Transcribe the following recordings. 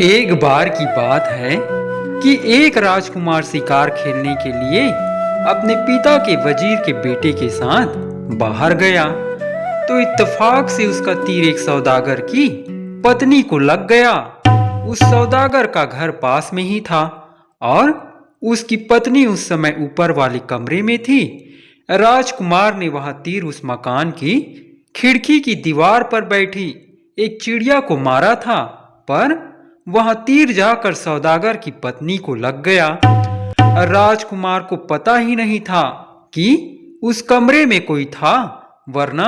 एक बार की बात है कि एक राजकुमार शिकार खेलने के लिए अपने पिता के वजीर के बेटे के साथ बाहर गया। तो इत्तेफाक से उसका तीर एक सौदागर की पत्नी को लग गया। उस सौदागर का घर पास में ही था और उसकी पत्नी उस समय ऊपर वाले कमरे में थी। राजकुमार ने वह तीर उस मकान की खिड़की की दीवार पर बैठी एक चिड़िया को मारा था, पर वह तीर जाकर सौदागर की पत्नी को लग गया। राजकुमार को पता ही नहीं था कि उस कमरे में कोई था, वरना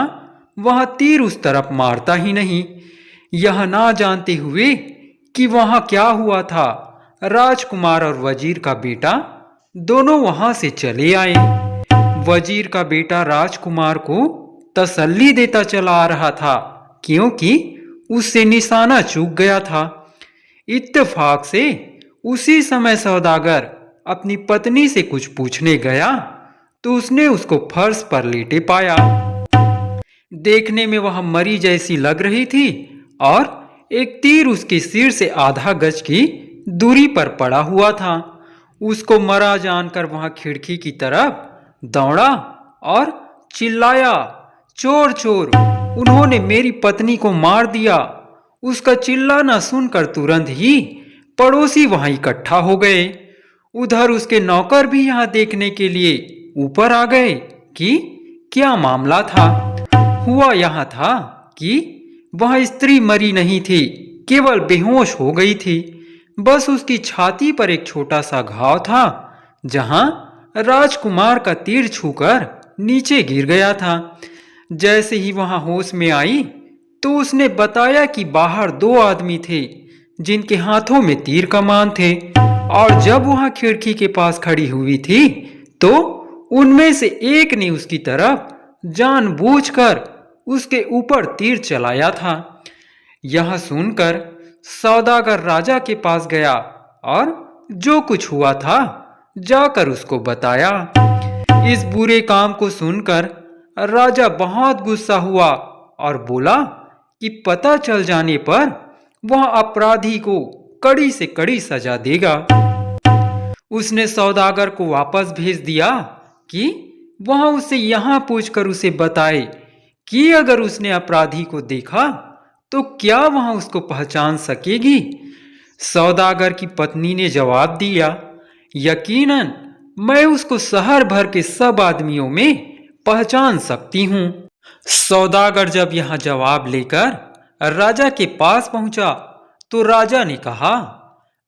वह तीर उस तरफ मारता ही नहीं। यह ना जानते हुए कि वहां क्या हुआ था, राजकुमार और वजीर का बेटा दोनों वहां से चले आए। वजीर का बेटा राजकुमार को तसल्ली देता चला आ रहा था, क्योंकि उससे निशाना चूक गया था। इत्तेफाक से उसी समय सौदागर अपनी पत्नी से कुछ पूछने गया तो उसने उसको फर्श पर लेटे पाया। देखने में वह मरी जैसी लग रही थी और एक तीर उसके सिर से आधा गज की दूरी पर पड़ा हुआ था। उसको मरा जानकर वह खिड़की की तरफ दौड़ा और चिल्लाया, चोर चोर, उन्होंने मेरी पत्नी को मार दिया। उसका चिल्लाना सुनकर तुरंत ही पड़ोसी वहां इकट्ठा हो गए। उधर उसके नौकर भी यहां देखने के लिए ऊपर आ गए कि क्या मामला था। हुआ यहां था कि वह स्त्री मरी नहीं थी, केवल बेहोश हो गई थी। बस उसकी छाती पर एक छोटा सा घाव था, जहां राजकुमार का तीर छूकर नीचे गिर गया था। जैसे ही वहां होश में आई तो उसने बताया कि बाहर दो आदमी थे जिनके हाथों में तीर कमान थे, और जब वहां खिड़की के पास खड़ी हुई थी तो उनमें से एक ने उसकी तरफ जानबूझकर उसके ऊपर तीर चलाया था। यह सुनकर सौदागर राजा के पास गया और जो कुछ हुआ था जाकर उसको बताया। इस बुरे काम को सुनकर राजा बहुत गुस्सा हुआ और बोला कि पता चल जाने पर वह अपराधी को कड़ी से कड़ी सजा देगा। उसने सौदागर को वापस भेज दिया कि वह उसे यहां पूछकर उसे बताए कि अगर उसने अपराधी को देखा तो क्या वह उसको पहचान सकेगी। सौदागर की पत्नी ने जवाब दिया, यकीनन मैं उसको शहर भर के सब आदमियों में पहचान सकती हूं। सौदागर जब यह जवाब लेकर राजा के पास पहुंचा तो राजा ने कहा,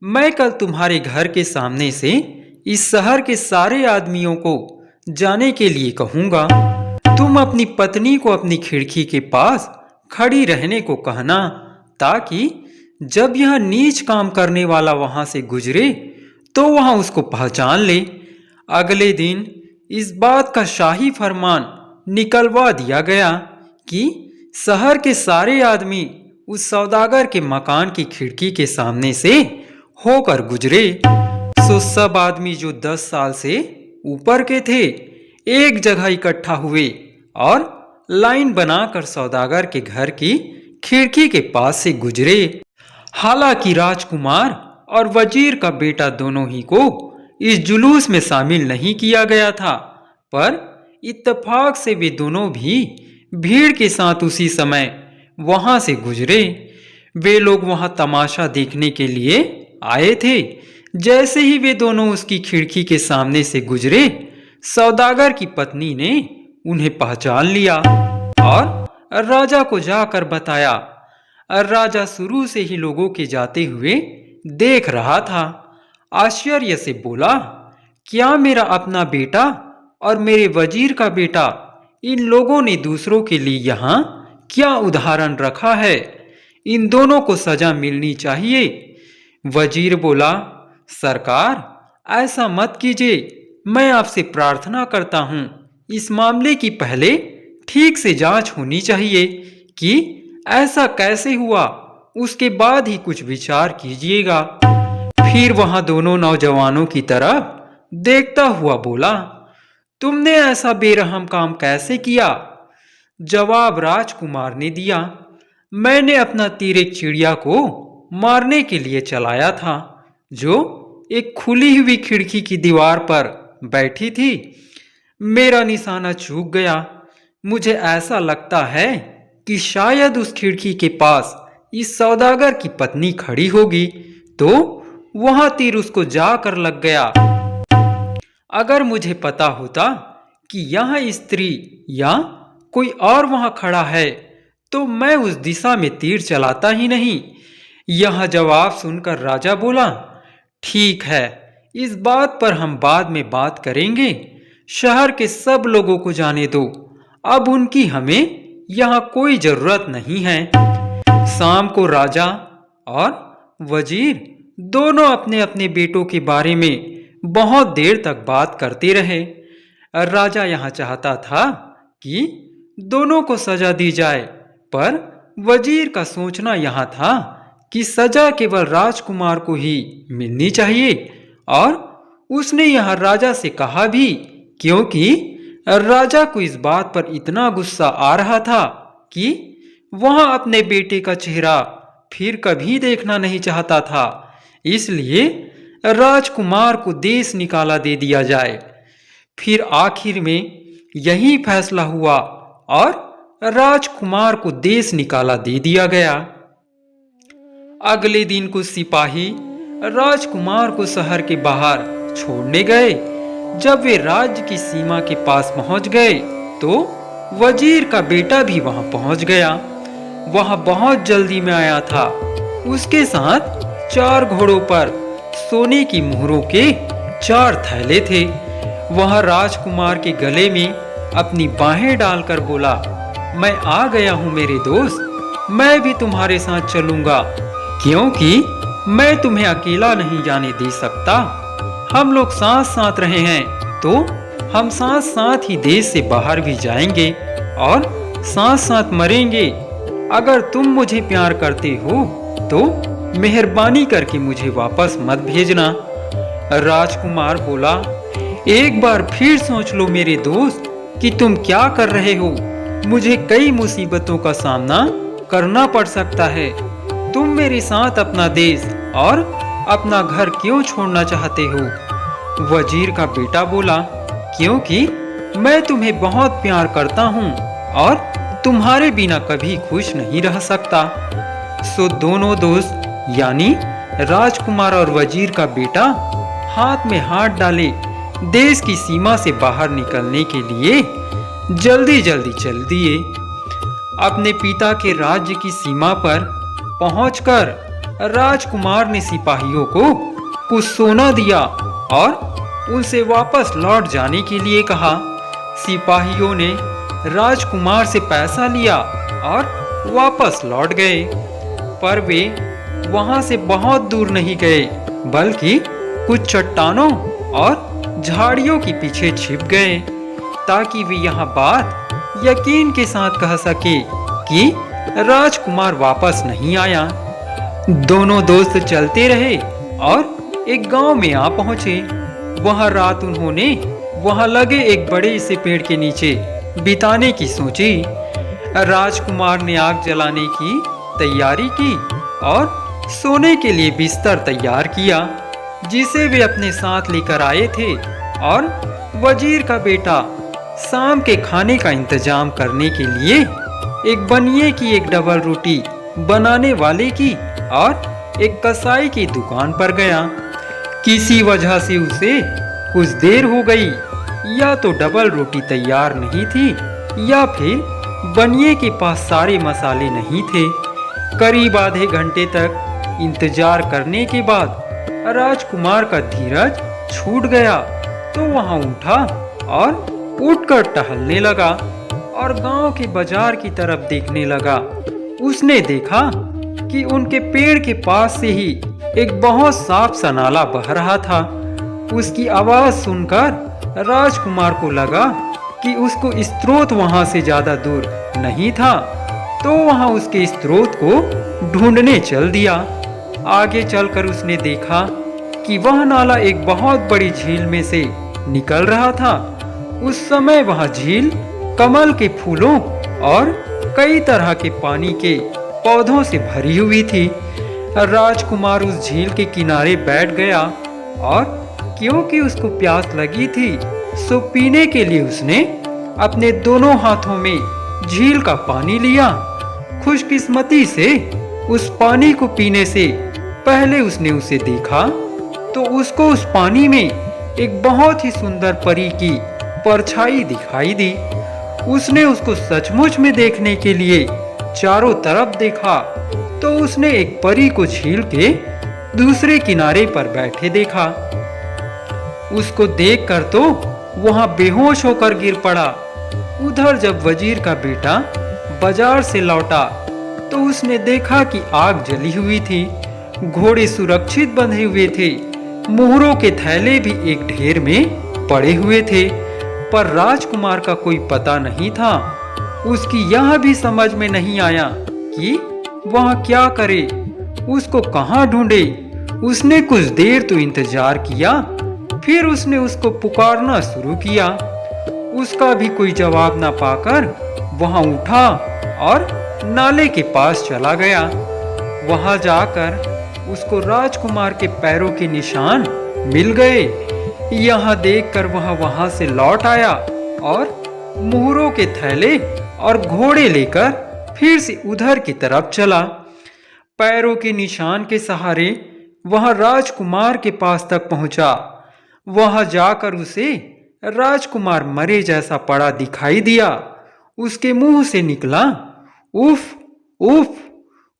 मैं कल तुम्हारे घर के सामने से इस शहर के सारे आदमियों को जाने के लिए कहूंगा। तुम अपनी पत्नी को अपनी खिड़की के पास खड़ी रहने को कहना, ताकि जब यह नीच काम करने वाला वहां से गुजरे तो वह उसको पहचान ले। अगले दिन इस बात का शाही फरमान निकलवा दिया गया कि शहर के सारे आदमी उस सौदागर के मकान की खिड़की के सामने से होकर गुजरे। सो सब आदमी जो 10 साल से ऊपर के थे एक जगह इकट्ठा हुए और लाइन बनाकर सौदागर के घर की खिड़की के पास से गुजरे। हालांकि राजकुमार और वजीर का बेटा दोनों ही को इस जुलूस में शामिल नहीं किया गया था, पर इत्तेफाक से वे दोनों भी भीड़ के साथ उसी समय वहां से गुजरे। वे लोग वहां तमाशा देखने के लिए आए थे। जैसे ही वे दोनों उसकी खिड़की के सामने से गुजरे, सौदागर की पत्नी ने उन्हें पहचान लिया और राजा को जाकर बताया। राजा शुरू से ही लोगों के जाते हुए देख रहा था। आश्चर्य से बोला, क्या मेरा अपना बेटा और मेरे वजीर का बेटा, इन लोगों ने दूसरों के लिए यहाँ क्या उदाहरण रखा है। इन दोनों को सजा मिलनी चाहिए। वजीर बोला, सरकार ऐसा मत कीजिए, मैं आपसे प्रार्थना करता हूँ। इस मामले की पहले ठीक से जांच होनी चाहिए कि ऐसा कैसे हुआ, उसके बाद ही कुछ विचार कीजिएगा। फिर वहां दोनों नौजवानों की तरफ देखता हुआ बोला, तुमने ऐसा बेरहम काम कैसे किया। जवाब राजकुमार ने दिया, मैंने अपना तीर एक चिड़िया को मारने के लिए चलाया था, जो एक खुली हुई खिड़की की दीवार पर बैठी थी। मेरा निशाना चूक गया। मुझे ऐसा लगता है कि शायद उस खिड़की के पास इस सौदागर की पत्नी खड़ी होगी, तो वहां तीर उसको जाकर लग गया। अगर मुझे पता होता कि यह स्त्री या कोई और वहां खड़ा है, तो मैं उस दिशा में तीर चलाता ही नहीं। यह जवाब सुनकर राजा बोला, ठीक है, इस बात पर हम बाद में बात करेंगे। शहर के सब लोगों को जाने दो, अब उनकी हमें यहाँ कोई जरूरत नहीं है। शाम को राजा और वजीर दोनों अपने अपने बेटों के बारे में बहुत देर तक बात करते रहे। राजा यहाँ चाहता था कि दोनों को सजा दी जाए, पर वजीर का सोचना यहाँ था कि सजा केवल राजकुमार को ही मिलनी चाहिए। और उसने यहाँ राजा से कहा भी, क्योंकि राजा को इस बात पर इतना गुस्सा आ रहा था कि वहां अपने बेटे का चेहरा फिर कभी देखना नहीं चाहता था। इसलिए राजकुमार को देश निकाला दे दिया जाए। फिर आखिर में यही फैसला हुआ और राजकुमार को देश निकाला दे दिया गया। अगले दिन कुछ सिपाही राजकुमार को शहर के बाहर छोड़ने गए। जब वे राज्य की सीमा के पास पहुंच गए, तो वजीर का बेटा भी वहां पहुंच गया। वह बहुत जल्दी में आया था। उसके साथ 4 घोड़ों पर सोने की मुहरों के 4 थैले थे। वह राजकुमार के गले में अपनी बाहें डालकर बोला, मैं आ गया हूं मेरे दोस्त, मैं भी तुम्हारे साथ चलूंगा, क्योंकि मैं तुम्हें अकेला नहीं जाने दे सकता। हम लोग साथ साथ रहे हैं तो हम साथ साथ ही देश से बाहर भी जाएंगे और साथ साथ मरेंगे। अगर तुम मुझे प्यार करते हो तो मेहरबानी करके मुझे वापस मत भेजना। राजकुमार बोला, एक बार फिर सोच लो मेरे दोस्त कि तुम क्या कर रहे हो। मुझे कई मुसीबतों का सामना करना पड़ सकता है। तुम मेरे साथ अपना देश और अपना घर क्यों छोड़ना चाहते हो? वजीर का बेटा बोला, क्योंकि मैं तुम्हें बहुत प्यार करता हूँ और तुम्हारे बिना कभी खुश नहीं रह सकता। सो दोनों दोस्त यानी राजकुमार और वजीर का बेटा हाथ में हाथ डाले देश की सीमा से बाहर निकलने के लिए जल्दी जल्दी चल दिए। अपने पिता के राज्य की सीमा पर पहुंचकर राजकुमार ने सिपाहियों को कुछ सोना दिया और उनसे वापस लौट जाने के लिए कहा। सिपाहियों ने राजकुमार से पैसा लिया और वापस लौट गए, पर वे वहां से बहुत दूर नहीं गए, बल्कि कुछ चट्टानों और झाड़ियों के पीछे छिप गए, ताकि वे यह बात यकीन के साथ कह सके कि राजकुमार वापस नहीं आया। दोनों दोस्त चलते रहे और एक गांव में आ पहुंचे। वहां रात उन्होंने वहां लगे एक बड़े से पेड़ के नीचे बिताने की सोची। राजकुमार ने आग जलाने की तैयारी की और सोने के लिए बिस्तर तैयार किया, जिसे वे अपने साथ लेकर आए थे। और वजीर का बेटा शाम के खाने का इंतजाम करने के लिए एक बनिए की एक डबल रोटी बनाने वाले की और एक कसाई की दुकान पर गया। किसी वजह से उसे कुछ देर हो गई, या तो डबल रोटी तैयार नहीं थी या फिर बनिए के पास सारे मसाले नहीं थे। करीब आधे घंटे तक इंतजार करने के बाद राजकुमार का धीरज छूट गया, तो वहां उठा और उठकर टहलने लगा और गांव के बाजार की तरफ देखने लगा। उसने देखा कि उनके पेड़ के पास से ही एक बहुत साफ सा नाला बह रहा था। उसकी आवाज सुनकर राजकुमार को लगा कि उसको स्रोत वहां से ज्यादा दूर नहीं था, तो वहां उसके स्रोत को ढूंढने चल दिया। आगे चलकर उसने देखा कि वह नाला एक बहुत बड़ी झील में से निकल रहा था। उस समय वह झील कमल के फूलों और कई तरह के पानी के पौधों से भरी हुई थी। राजकुमार उस झील के किनारे बैठ गया और क्योंकि उसको प्यास लगी थी सो पीने के लिए उसने अपने दोनों हाथों में झील का पानी लिया। खुशकिस्मती से उस पानी को पीने से पहले उसने उसे देखा तो उसको उस पानी में एक बहुत ही सुंदर परी की परछाई दिखाई दी। उसने उसको सचमुच में देखने के लिए चारों तरफ देखा तो उसने एक परी को झील के दूसरे किनारे पर बैठे देखा। उसको देखकर तो वहां बेहोश होकर गिर पड़ा। उधर जब वजीर का बेटा बाजार से लौटा तो उसने देखा कि आग जली हुई थी, घोड़े सुरक्षित बंधे हुए थे, मोहरों के थैले भी एक ढेर में पड़े हुए थे, पर राजकुमार का कोई पता नहीं था। उसकी यह भी समझ में नहीं आया कि वह क्या करे, उसको कहाँ ढूंढे। उसने कुछ देर तो इंतजार किया, फिर उसने उसको पुकारना शुरू किया। उसका भी कोई जवाब ना पाकर वहां उठा और नाले के पास चला गया। वहां जाकर उसको राजकुमार के पैरों के निशान मिल गए। यहां देखकर वह वहां से लौट आया और मोहरों के थैले और घोड़े लेकर फिर से उधर की तरफ चला। पैरों के निशान के सहारे वह राजकुमार के पास तक पहुंचा। वहां जाकर उसे राजकुमार मरे जैसा पड़ा दिखाई दिया। उसके मुंह से निकला उफ उफ।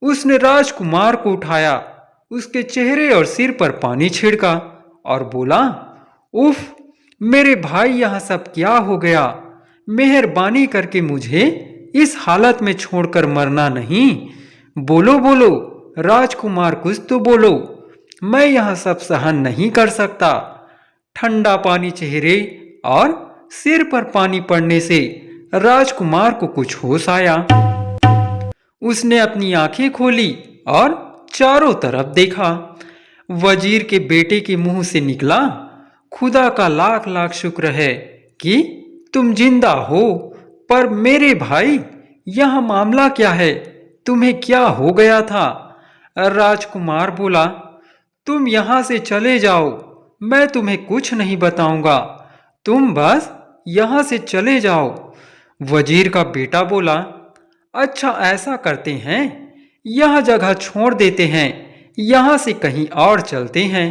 उसने राजकुमार को उठाया, उसके चेहरे और सिर पर पानी छिड़का और बोला, उफ मेरे भाई, यहां सब क्या हो गया? मेहरबानी करके मुझे इस हालत में छोड़कर मरना नहीं। बोलो बोलो राजकुमार, कुछ तो बोलो, मैं यहां सब सहन नहीं कर सकता। ठंडा पानी चेहरे और सिर पर पानी पड़ने से राजकुमार को कुछ होश आया। उसने अपनी आंखें खोली और चारों तरफ देखा। वजीर के बेटे के मुंह से निकला, खुदा का लाख लाख शुक्र है कि तुम जिंदा हो, पर मेरे भाई यह मामला क्या है? तुम्हें क्या हो गया था? राजकुमार बोला, तुम यहां से चले जाओ, मैं तुम्हें कुछ नहीं बताऊंगा, तुम बस यहां से चले जाओ। वजीर का बेटा बोला, अच्छा ऐसा करते हैं, यह जगह छोड़ देते हैं, यहां से कहीं और चलते हैं।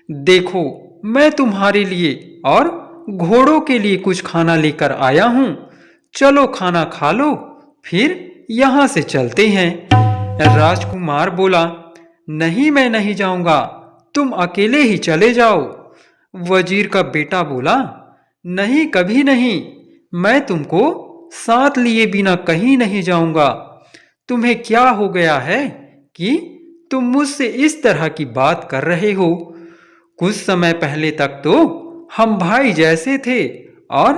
देखो मैं तुम्हारे लिए और घोड़ों के लिए कुछ खाना लेकर आया हूं, चलो खाना खा लो, फिर यहां से चलते हैं। राजकुमार बोला, नहीं मैं नहीं जाऊंगा, तुम अकेले ही चले जाओ। वजीर का बेटा बोला, नहीं कभी नहीं, मैं तुमको साथ लिए बिना कहीं नहीं जाऊंगा। तुम्हें क्या हो गया है कि तुम मुझसे इस तरह की बात कर रहे हो? कुछ समय पहले तक तो हम भाई जैसे थे और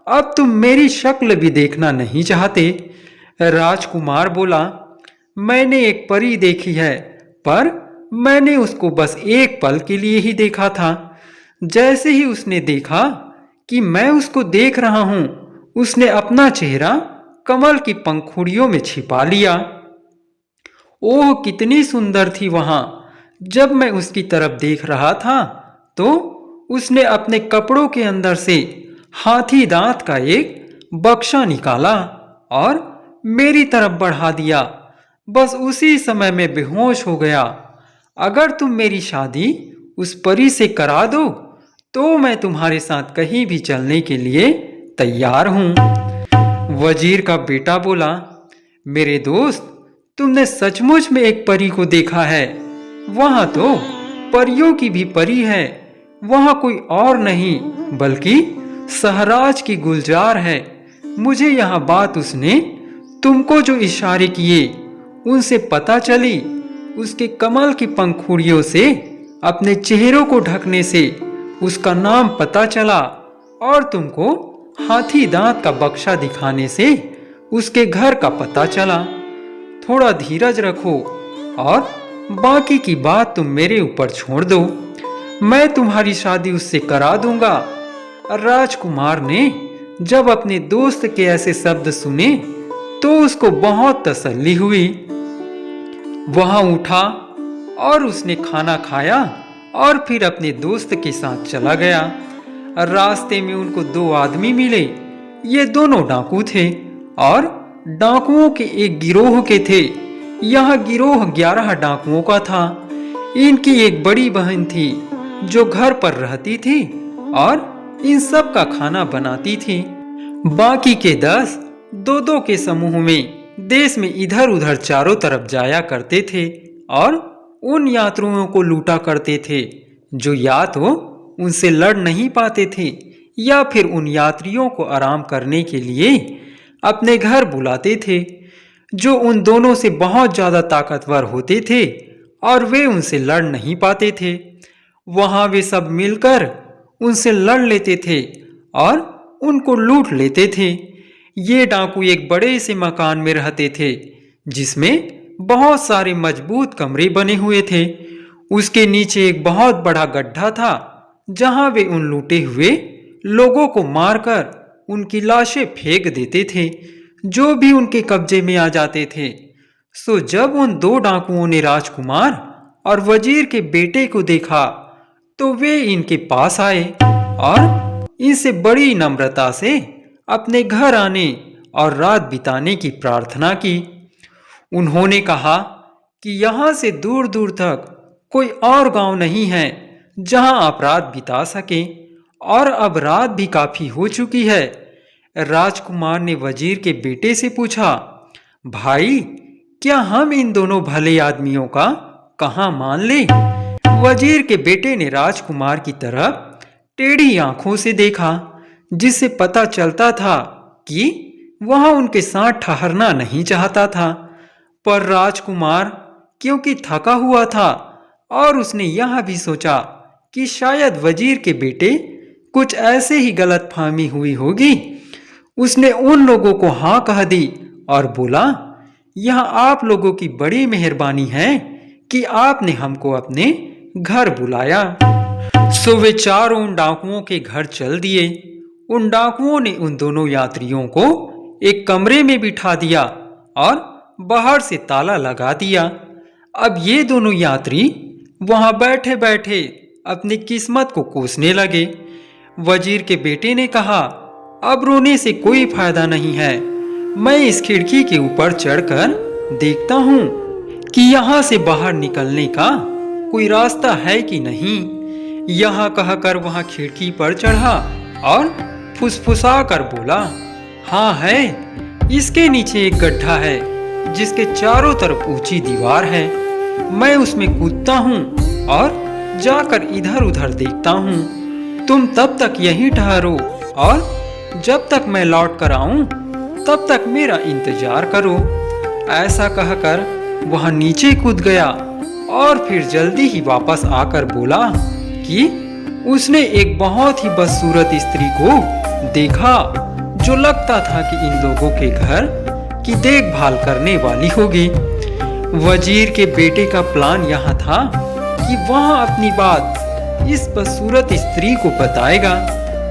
अब तुम मेरी शक्ल भी देखना नहीं चाहते। राजकुमार बोला, मैंने एक परी देखी है, पर मैंने उसको बस एक पल के लिए ही देखा था। जैसे ही उसने देखा कि मैं उसको देख रहा हूं, उसने अपना चेहरा कमल की पंखुड़ियों में छिपा लिया। ओह कितनी सुंदर थी वहां। जब मैं उसकी तरफ देख रहा था तो उसने अपने कपड़ों के अंदर से हाथी दांत का एक बक्सा निकाला और मेरी तरफ बढ़ा दिया। बस उसी समय में बेहोश हो गया। अगर तुम मेरी शादी उस परी से करा दो तो मैं तुम्हारे साथ कहीं भी चलने के लिए तैयार हूं। वजीर का बेटा बोला, मेरे दोस्त, तुमने सचमुच में एक परी को देखा है। वहां तो परियों की भी परी है, वहां कोई और नहीं बल्कि सहराज की गुलजार है। मुझे यह बात उसने तुमको जो इशारे किए उनसे पता चली। उसके कमल की पंखुड़ियों से अपने चेहरों को ढकने से उसका नाम पता चला और तुमको हाथी दांत का बक्सा दिखाने से उसके घर का पता चला। थोड़ा धीरज रखो और बाकी की बात तुम मेरे ऊपर छोड़ दो, मैं तुम्हारी शादी उससे करा दूंगा। राजकुमार ने जब अपने दोस्त के ऐसे शब्द सुने तो उसको बहुत तसल्ली हुई। वहां उठा और उसने खाना खाया और फिर अपने दोस्त के साथ चला गया। रास्ते में उनको दो आदमी मिले। ये दोनों डाकू थे और डाकुओं के एक गिरोह के थे। यह गिरोह 11 डाकुओं का था। इनकी एक बड़ी बहन थी जो घर पर रहती थी और इन सब का खाना बनाती थी। बाकी के 10 दो के समूह में देश में इधर उधर चारों तरफ जाया करते थे और उन यात्रियों को लूटा करते थे जो या तो उनसे लड़ नहीं पाते थे या फिर उन यात्रियों को आराम करने के लिए अपने घर बुलाते थे जो उन दोनों से बहुत ज्यादा ताकतवर होते थे और वे उनसे लड़ नहीं पाते थे। वहां वे सब मिलकर उनसे लड़ लेते थे और उनको लूट लेते थे। ये डाकू एक बड़े से मकान में रहते थे जिसमें बहुत सारे मजबूत कमरे बने हुए थे। उसके नीचे एक बहुत बड़ा गड्ढा था जहां वे उन लूटे हुए लोगों को मारकर उनकी लाशें फेंक देते थे जो भी उनके कब्जे में आ जाते थे। सो जब उन दो डाकुओं ने राजकुमार और वजीर के बेटे को देखा तो वे इनके पास आए और इनसे बड़ी नम्रता से अपने घर आने और रात बिताने की प्रार्थना की। उन्होंने कहा कि यहाँ से दूर दूर तक कोई और गांव नहीं है जहां आप रात बिता सकें और अब रात भी काफी हो चुकी है। राजकुमार ने वजीर के बेटे से पूछा, भाई क्या हम इन दोनों भले आदमियों का कहाँ मान ले? वजीर के बेटे ने राजकुमार की तरफ टेढ़ी आंखों से देखा जिससे पता चलता था कि वह उनके साथ ठहरना नहीं चाहता था। पर राजकुमार क्योंकि थका हुआ था और उसने यह भी सोचा कि शायद वजीर के बेटे कुछ ऐसे ही गलतफहमी हुई होगी, उसने उन लोगों को हाँ कह दी और बोला, यह आप लोगों की बड़ी मेहरबानी है कि आपने हमको अपने घर बुलाया। सो वे चारों उन डाकुओं के घर चल दिए। उन डाकुओं ने उन दोनों यात्रियों को एक कमरे में बिठा दिया और बाहर से ताला लगा दिया। अब ये दोनों यात्री वहां बैठे बैठे अपनी किस्मत को कोसने लगे। वजीर के बेटे ने कहा, अब रोने से कोई फायदा नहीं है, मैं इस खिड़की के ऊपर चढ़कर देखता हूँ कि यहाँ से बाहर निकलने का कोई रास्ता है कि नहीं। यहाँ कहकर वहां खिड़की पर चढ़ा और फुसफुसा कर बोला, हाँ है, इसके नीचे एक गड्ढा है जिसके चारों तरफ ऊंची दीवार है। मैं उसमें कूदता हूँ और जाकर इधर उधर देखता हूँ। तुम तब तक यहीं ठहरो और जब तक मैं लौट कर आऊं तब तक मेरा इंतजार करो। ऐसा कहकर वह नीचे कूद गया और फिर जल्दी ही वापस आकर बोला कि उसने एक बहुत ही बदसूरत स्त्री को देखा जो लगता था कि इन लोगों के घर की देखभाल करने वाली होगी। वजीर के बेटे का प्लान यह था कि वह अपनी बात इस बदसूरत स्त्री को बताएगा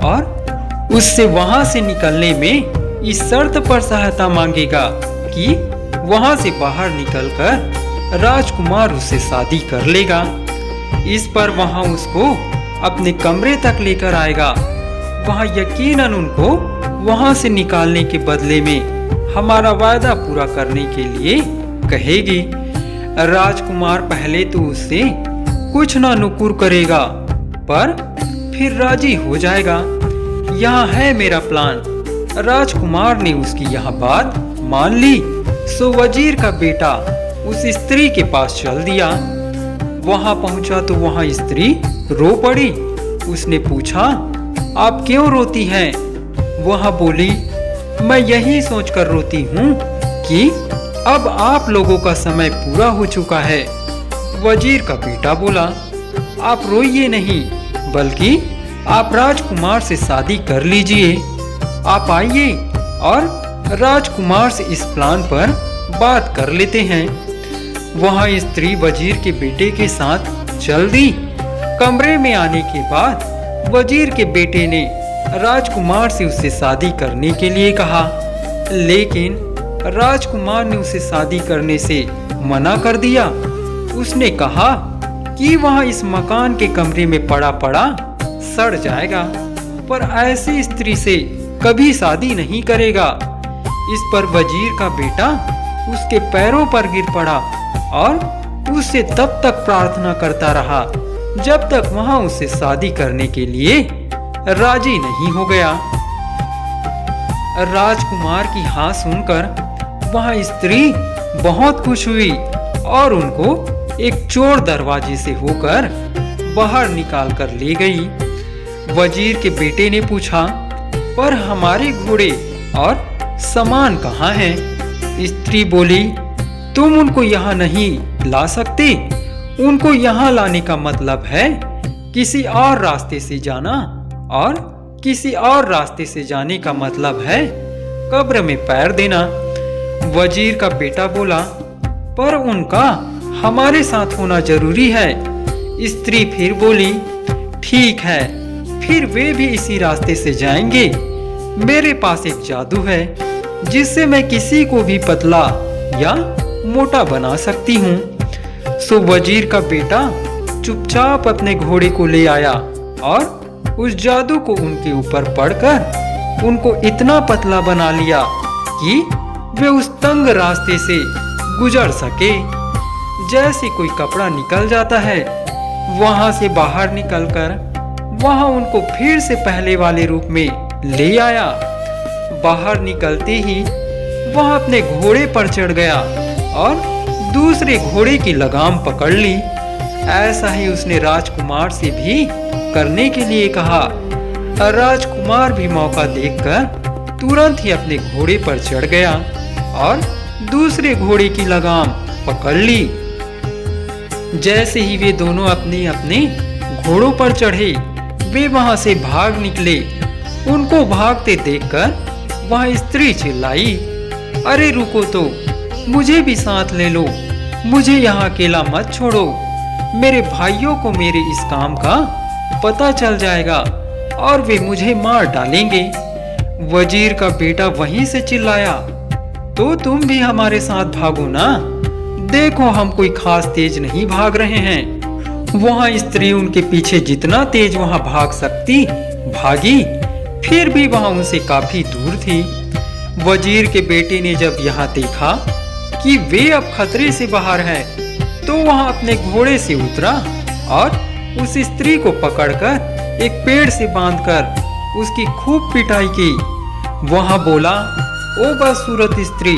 और उससे वहां से निकलने में इस शर्त पर सहायता मांगेगा कि वहां से बाहर निकलकर राजकुमार उससे शादी कर लेगा। इस पर वहां उसको अपने कमरे तक लेकर आएगा। वहां यकीनन उनको वहां से निकालने के बदले में हमारा वायदा पूरा करने के लिए कहेगी। राजकुमार पहले तो उससे कुछ ना नुकुर करेगा पर फिर राजी हो जाएगा। यह है मेरा प्लान। राजकुमार ने उसकी यह बात मान ली। सो वजीर का बेटा उस स्त्री के पास चल दिया। वहां पहुंचा तो वहां स्त्री रो पड़ी। उसने पूछा, आप क्यों रोती हैं? वह बोली, मैं यही सोचकर रोती हूँ कि अब आप लोगों का समय पूरा हो चुका है। वजीर का बेटा बोला, आप रोइए नहीं, बल्कि आप राजकुमार से शादी कर लीजिए। आप आइए और राजकुमार से इस प्लान पर बात कर लेते हैं। वहां स्त्री वजीर के बेटे के साथ चल दी। कमरे में आने के बाद वजीर के बेटे ने राजकुमार से उससे शादी करने के लिए कहा, लेकिन राजकुमार ने उसे शादी करने से मना कर दिया। उसने कहा कि वह इस मकान के कमरे में पड़ा पड़ा सड़ जाएगा, पर ऐसी स्त्री से कभी शादी नहीं करेगा। इस पर वजीर का बेटा उसके पैरों पर गिर पड़ा और उससे तब तक प्रार्थना करता रहा जब तक वहां उससे शादी करने के लिए राजी नहीं हो गया। राजकुमार की हाँ सुनकर वह स्त्री बहुत खुश हुई और उनको एक चोर दरवाजे से होकर बाहर निकाल कर ले गई। वजीर के बेटे ने पूछा, पर हमारे घोड़े और सामान कहाँ हैं? स्त्री बोली, तुम उनको यहाँ नहीं ला सकते। उनको यहाँ लाने का मतलब है किसी और रास्ते से जाना, और किसी और रास्ते से जाने का मतलब है कब्र में पैर देना। वजीर का बेटा बोला, पर उनका हमारे साथ होना जरूरी है। स्त्री फिर बोली, ठीक है, फिर वे भी इसी रास्ते से जाएंगे। मेरे पास एक जादू है जिससे मैं किसी को भी पतला या मोटा बना सकती हूँ। सो वजीर का बेटा चुपचाप अपने घोड़े को ले आया और उस जादू को उनके ऊपर पढ़कर उनको इतना पतला बना लिया कि वे उस तंग रास्ते से गुजर सके। जैसे कोई कपड़ा निकल जाता है, वहां से बाहर निकलकर वहां उनको फिर से पहले वाले रूप में ले आया। बाहर निकलते ही वह अपने घोड़े पर चढ़ गया और दूसरे घोड़े की लगाम पकड़ ली। ऐसा ही उसने राजकुमार से भी करने के लिए कहा। राजकुमार भी मौका देखकर तुरंत ही अपने घोड़े पर चढ़ गया और दूसरे घोड़े की लगाम पकड़ ली। जैसे ही वे दोनों अपने अपने घोड़ों पर चढ़े, वे वहां से भाग निकले। उनको भागते देखकर वह स्त्री चिल्लाई, अरे रुको तो, मुझे भी साथ ले लो, मुझे यहाँ अकेला मत छोड़ो। मेरे भाइयों को मेरे इस काम का पता चल जाएगा और वे मुझे मार डालेंगे। वजीर का बेटा वहीं से चिल्लाया, तो तुम भी हमारे साथ भागो ना, देखो हम कोई खास तेज नहीं भाग रहे हैं। वहां स्त्री उनके पीछे जितना तेज वहां भाग सकती भागी, फिर भी वहां उनसे काफी दूर थी। वजीर के बेटे ने जब यहाँ देखा कि वे अब खतरे से बाहर हैं, तो वहां अपने घोड़े से उतरा और उस स्त्री को पकड़कर एक पेड़ से बांधकर उसकी खूब पिटाई की। वहां बोला, ओ बदसूरत स्त्री,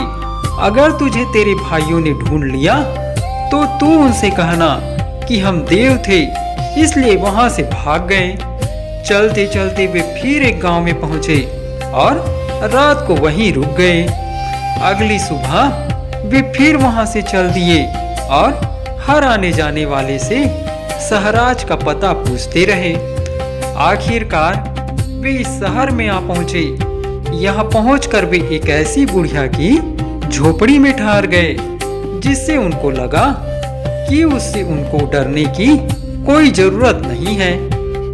अगर तुझे तेरे भाइयों ने ढूंढ लिया तो तू उनसे कहना कि हम देव थे, इसलिए वहां से भाग गए। चलते चलते वे फिर एक गांव में पहुंचे और रात को वहीं रुक गए। अगली सुबह वे फिर वहां से चल दिए और हर आने जाने वाले से सहराज का पता पूछते रहे। आखिरकार वे इस शहर में आ पहुंचे। यहाँ पहुंचकर वे एक ऐसी बुढ़िया की झोपड़ी में ठहर गए, जिससे उनको लगा कि उससे उनको डरने की कोई जरूरत नहीं है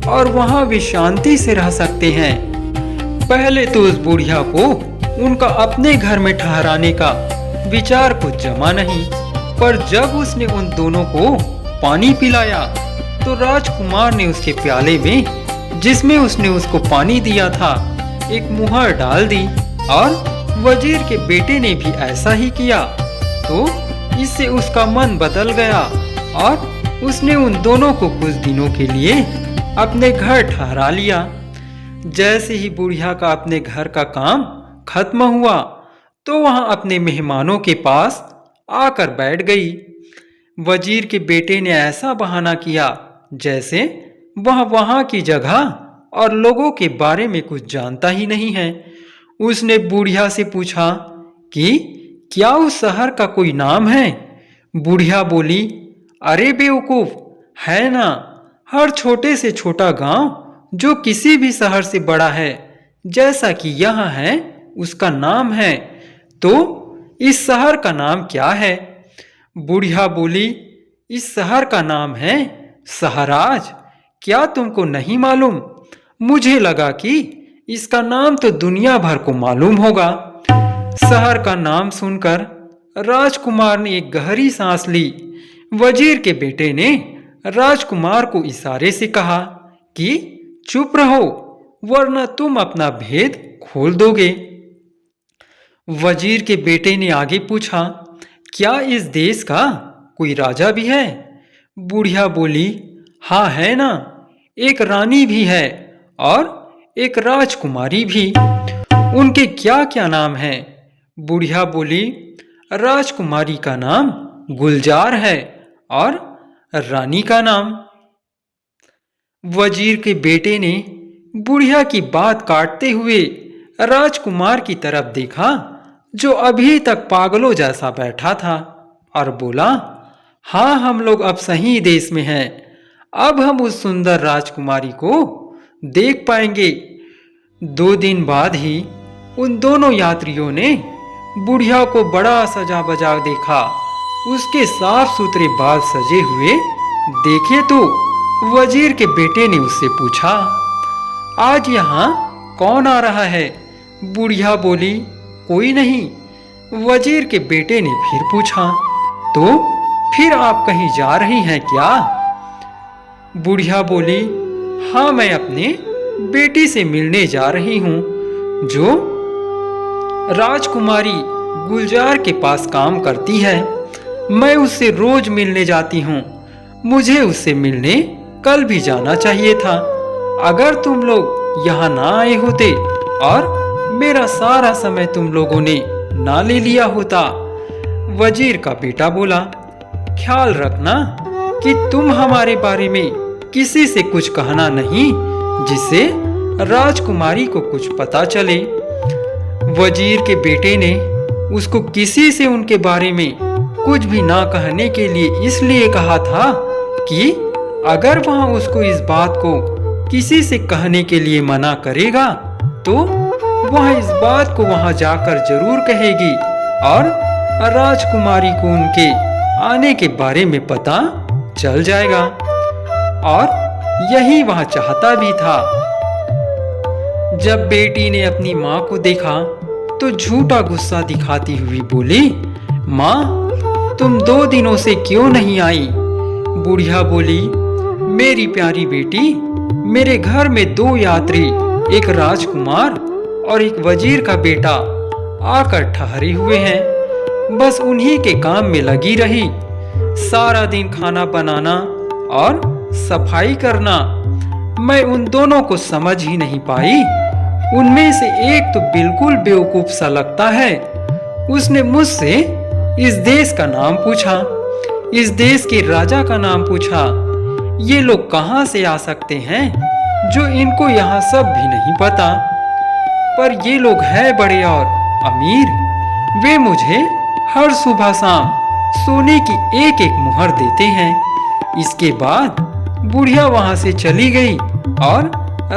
और वहां वे शांति से रह सकते हैं। पहले तो उस बुढ़िया को उनका अपने घर में ठहराने का विचार कुछ जमा नहीं, पर जब उसने उन दोनों को पानी पिलाया तो राजकुमार ने उसके प्याले में, जिसमें उसने उसको पानी दिया था, एक मुहर डाल दी और वजीर के बेटे ने भी ऐसा ही किया। तो इससे उसका मन बदल गया और उसने उन दोनों को कुछ दिनों के लिए अपने घर ठहरा लिया। जैसे ही बुढ़िया का अपने घर का काम खत्म हुआ तो वहां अपने मेहमानों के पास आकर बैठ गई। वजीर के बेटे ने ऐसा बहाना किया जैसे वह वहां की जगह और लोगों के बारे में कुछ जानता ही नहीं है। उसने बुढ़िया से पूछा कि क्या उस शहर का कोई नाम है? बुढ़िया बोली, अरे बेवकूफ, है ना, हर छोटे से छोटा गांव जो किसी भी शहर से बड़ा है, जैसा कि यहाँ है, उसका नाम है। तो इस शहर का नाम क्या है? बुढ़िया बोली, इस शहर का नाम है सहराज। क्या तुमको नहीं मालूम? मुझे लगा कि इसका नाम तो दुनिया भर को मालूम होगा। शहर का नाम सुनकर राजकुमार ने एक गहरी सांस ली। वजीर के बेटे ने राजकुमार को इशारे से कहा कि चुप रहो, वरना तुम अपना भेद खोल दोगे। वजीर के बेटे ने आगे पूछा, क्या इस देश का कोई राजा भी है? बुढ़िया बोली, हाँ है ना, एक रानी भी है और एक राजकुमारी भी। उनके क्या क्या नाम है? बुढ़िया बोली, राजकुमारी का नाम गुलजार है और रानी का नाम। वजीर के बेटे ने बुढ़िया की बात काटते हुए राजकुमार की तरफ देखा, जो अभी तक पागलों जैसा बैठा था, और बोला, हाँ हम लोग अब सही देश में हैं। अब हम उस सुंदर राजकुमारी को देख पाएंगे। 2 दिन बाद ही उन दोनों यात्रियों ने बुढ़िया को बड़ा सजा बजा देखा। उसके साफ सुथरे बाल सजे हुए देखे तो वजीर के बेटे ने उससे पूछा, आज यहाँ कौन आ रहा है? बुढ़िया बोली, कोई नहीं। वजीर के बेटे ने फिर पूछा, तो फिर आप कहीं जा रही हैं क्या? बुढ़िया बोली, हाँ मैं अपने बेटी से मिलने जा रही हूँ, जो राजकुमारी गुलजार के पास काम करती है। मैं उससे रोज मिलने जाती हूँ। मुझे उससे मिलने कल भी जाना चाहिए था। अगर तुम लोग यहाँ ना आए होते और मेरा सारा समय तुम लोगों ने ना ले लिया होता। वजीर का बेटा बोला, ख्याल रखना कि तुम हमारे बारे में किसी से कुछ कहना नहीं, जिससे राजकुमारी को कुछ पता चले। वजीर के बेटे ने उसको किसी से उनके बारे में कुछ भी ना कहने के लिए इसलिए कहा था कि अगर वहां उसको इस बात को किसी से कहने के लिए मना करेगा तो वह इस बात को वहां जाकर जरूर कहेगी और राजकुमारी को उनके आने के बारे में पता चल जाएगा। और यही वह चाहता भी था। जब बेटी ने अपनी माँ को देखा तो झूठा गुस्सा दिखाती हुई बोली, माँ तुम 2 दिनों से क्यों नहीं आई? बुढ़िया बोली, मेरी प्यारी बेटी, मेरे घर में 2 यात्री, एक राजकुमार और एक वजीर का बेटा आकर ठहरे हुए हैं। बस उन्हीं के काम में लगी रही। सारा दिन खाना बनाना और सफाई करना। मैं उन दोनों को समझ ही नहीं पाई। उनमें से एक तो बिल्कुल बेवकूफ सा लगता है। उसने मुझसे इस देश का नाम पूछा, इस देश के राजा का नाम पूछा। ये लोग कहाँ से आ सकते हैं जो इनको यहाँ सब भी नहीं पता। पर ये लोग हैं बड़े और अमीर। वे मुझे हर सुबह शाम सोने की एक एक मुहर देते हैं। इसके बाद बुढ़िया वहां से चली गई और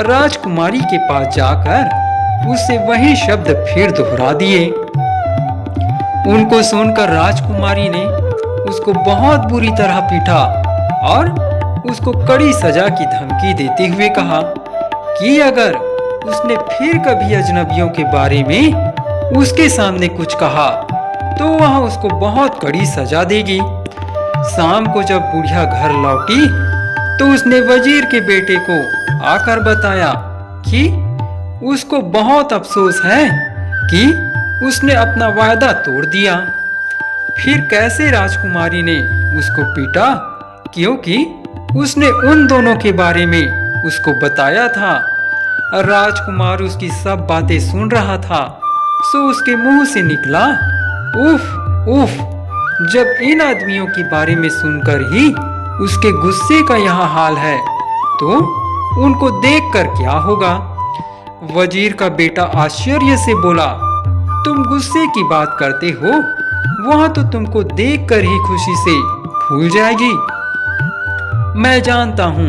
राजकुमारी के पास जाकर उससे वही शब्द फिर दोहरा दिए। उनको सुनकर राजकुमारी ने उसको बहुत बुरी तरह पीटा और उसको कड़ी सजा की धमकी देते हुए कहा कि अगर उसने फिर कभी अजनबियों के बारे में उसके सामने कुछ कहा तो वह उसको बहुत कड़ी सजा देगी। शाम को जब बुढ़िया घर लौटी तो उसने वजीर के बेटे को आकर बताया कि उसको बहुत अफसोस है कि उसने अपना वायदा तोड़ दिया। फिर कैसे राजकुमारी ने उसको पीटा, क्योंकि उसने उन दोनों के बारे में उसको बताया था। राजकुमार उसकी सब बातें सुन रहा था, सो उसके मुंह से निकला, उफ उफ। जब इन आदमियों के बारे में सुनकर ही उसके गुस्से का यह हाल है तो उनको देखकर क्या होगा। वजीर का बेटा आश्चर्य से बोला, तुम गुस्से की बात करते हो, वह तो तुमको देखकर ही खुशी से फूल जाएगी। मैं जानता हूँ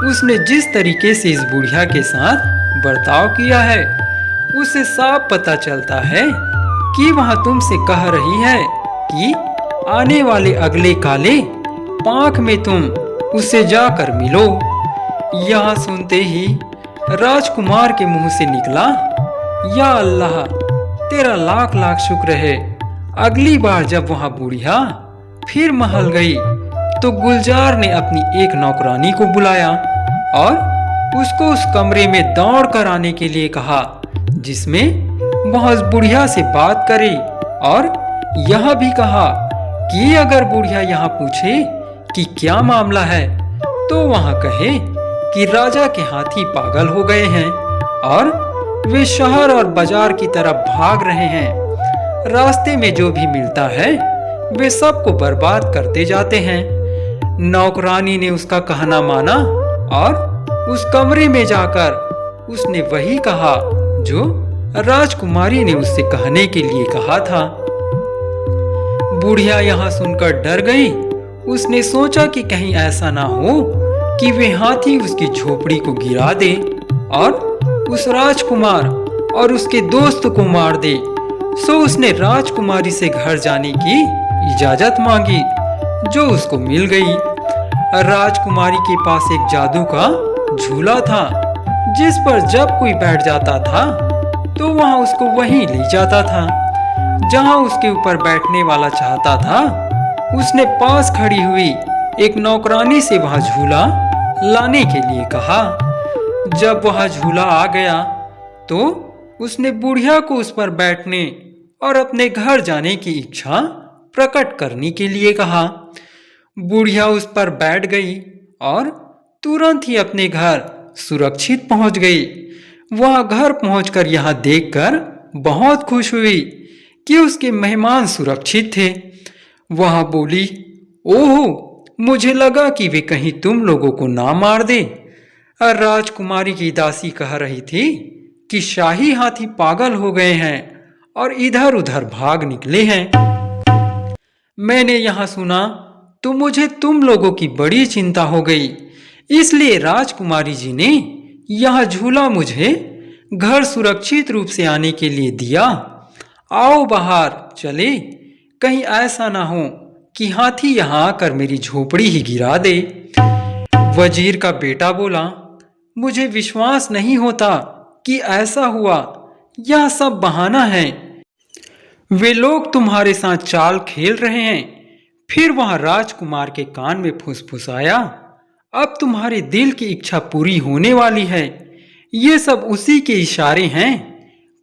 उसने जिस तरीके से इस बुढ़िया के साथ बर्ताव किया है, उसे साफ पता चलता है कि वह तुमसे कह रही है कि आने वाले अगले काले पांख में तुम उससे जाकर मिलो। यह सुनते ही राजकुमार के मुंह से निकला, या अल्लाह तेरा लाख लाख शुक्र है। अगली बार जब वह बुढ़िया फिर महल गई तो गुलजार ने अपनी एक नौकरानी को बुलाया और उसको उस कमरे में दौड़ कर आने के लिए कहा, जिसमें वह उस बुढ़िया से बात करे, और यह भी कहा कि अगर बुढ़िया यहाँ पूछे कि क्या मामला है तो वहां कहे कि राजा के हाथी पागल हो गए हैं और वे शहर और बाजार की तरफ भाग रहे हैं। रास्ते में जो भी मिलता है वे सबको बर्बाद करते जाते हैं। नौकरानी ने उसका कहना माना और उस कमरे में जाकर उसने वही कहा जो राजकुमारी ने उससे कहने के लिए कहा था। बुढ़िया यहाँ सुनकर डर गई। उसने सोचा कि कहीं ऐसा ना हो कि वे हाथी उसकी झोपड़ी को गिरा दे और उस राजकुमार और उसके दोस्त को मार दे। सो उसने राजकुमारी से घर जाने की इजाजत मांगी, जो उसको मिल गई। राजकुमारी के पास एक जादू का झूला था, जिस पर जब कोई बैठ जाता था तो वहां उसको वहीं ले जाता था जहां उसके ऊपर बैठने वाला चाहता था। उसने पास खड़ी हुई एक नौकरानी से वह झूला लाने के लिए कहा। जब वह झूला आ गया तो उसने बुढ़िया को उस पर बैठने और अपने घर जाने की इच्छा प्रकट करने के लिए कहा। बुढ़िया उस पर बैठ गई और तुरंत ही अपने घर सुरक्षित पहुंच गई। वह घर पहुंचकर यह देखकर बहुत खुश हुई कि उसके मेहमान सुरक्षित थे। वह बोली, ओहो, मुझे लगा कि वे कहीं तुम लोगों को ना मार दे। राजकुमारी की दासी कह रही थी कि शाही हाथी पागल हो गए हैं और इधर उधर भाग निकले हैं। मैंने यहाँ सुना तो मुझे तुम लोगों की बड़ी चिंता हो गई, इसलिए राजकुमारी जी ने यह झूला मुझे घर सुरक्षित रूप से आने के लिए दिया। आओ बाहर चले, कहीं ऐसा ना हो कि हाथी यहाँ आकर मेरी झोपड़ी ही गिरा दे। वजीर का बेटा बोला, मुझे विश्वास नहीं होता कि ऐसा हुआ। यह सब बहाना है। वे लोग तुम्हारे साथ चाल खेल रहे हैं। फिर वहां राजकुमार के कान में फुसफुसाया, अब तुम्हारे दिल की इच्छा पूरी होने वाली है। ये सब उसी के इशारे हैं।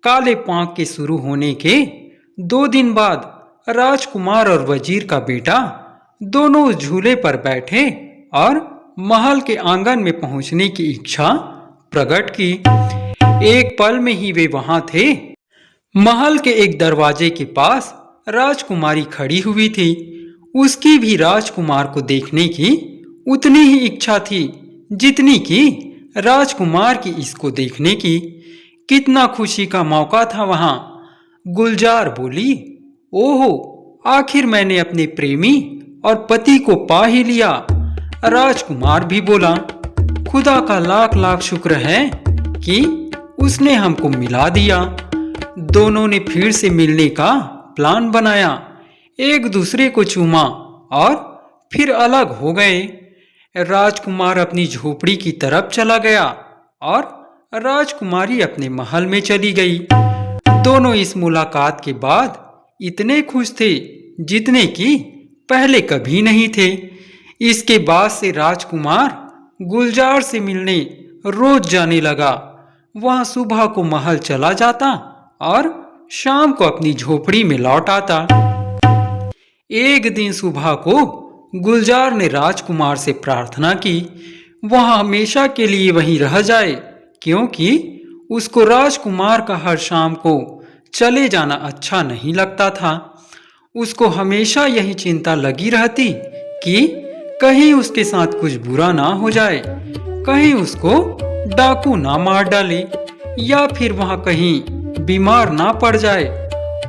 काले पांख के शुरू होने के 2 दिन बाद राजकुमार और वजीर का बेटा दोनों उस झूले पर बैठे और महल के आंगन में पहुंचने की इच्छा प्रकट की। एक पल में ही वे वहां थे। महल के एक दरवाजे के पास राजकुमारी खड़ी हुई थी। उसकी भी राजकुमार को देखने की उतनी ही इच्छा थी जितनी कि राजकुमार की इसको देखने की। कितना खुशी का मौका था वहां। गुलजार बोली, ओहो, आखिर मैंने अपने प्रेमी और पति को पा ही लिया। राजकुमार भी बोला, खुदा का लाख लाख शुक्र है कि उसने हमको मिला दिया। दोनों ने फिर से मिलने का प्लान बनाया, एक दूसरे को चूमा और फिर अलग हो गए। राजकुमार अपनी झोपड़ी की तरफ चला गया और राजकुमारी अपने महल में चली गई। दोनों इस मुलाकात के बाद इतने खुश थे जितने कि पहले कभी नहीं थे। इसके बाद से राजकुमार गुलजार से मिलने रोज जाने लगा। वह सुबह को महल चला जाता और शाम को अपनी झोपड़ी में लौट आता। एक दिन सुबह को गुलजार ने राजकुमार से प्रार्थना की वह हमेशा के लिए वहीं रह जाए, क्योंकि उसको राजकुमार का हर शाम को चले जाना अच्छा नहीं लगता था। उसको हमेशा यही चिंता लगी रहती कि कहीं उसके साथ कुछ बुरा ना हो जाए, कहीं उसको डाकू ना मार डाले या फिर वहां कहीं बीमार ना पड़ जाए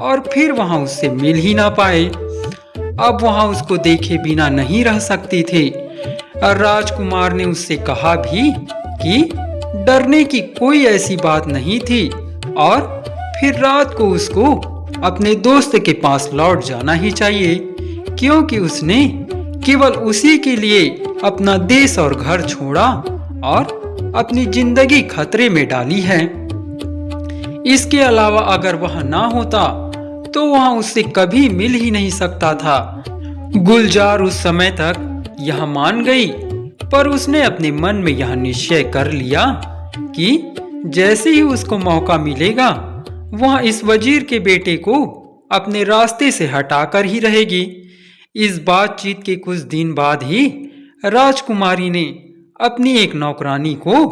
और फिर वहां उससे मिल ही ना पाए। अब वहां उसको देखे बिना नहीं रह सकती थी। राजकुमार ने उससे कहा भी कि डरने की कोई ऐसी बात नहीं थी और फिर रात को उसको अपने दोस्त के पास लौट जाना ही चाहिए, क्योंकि उसने केवल उसी के लिए अपना देश और घर छोड़ा और अपनी जिंदगी खतरे में डाली है। इसके अलावा अगर वह ना होता तो वह उससे कभी मिल ही नहीं सकता था। गुलजार उस समय तक यह मान गई, पर उसने अपने मन में यह निश्चय कर लिया कि जैसे ही उसको मौका मिलेगा वह इस वजीर के बेटे को अपने रास्ते से हटाकर ही रहेगी। इस बातचीत के कुछ दिन बाद ही राजकुमारी ने अपनी एक नौकरानी को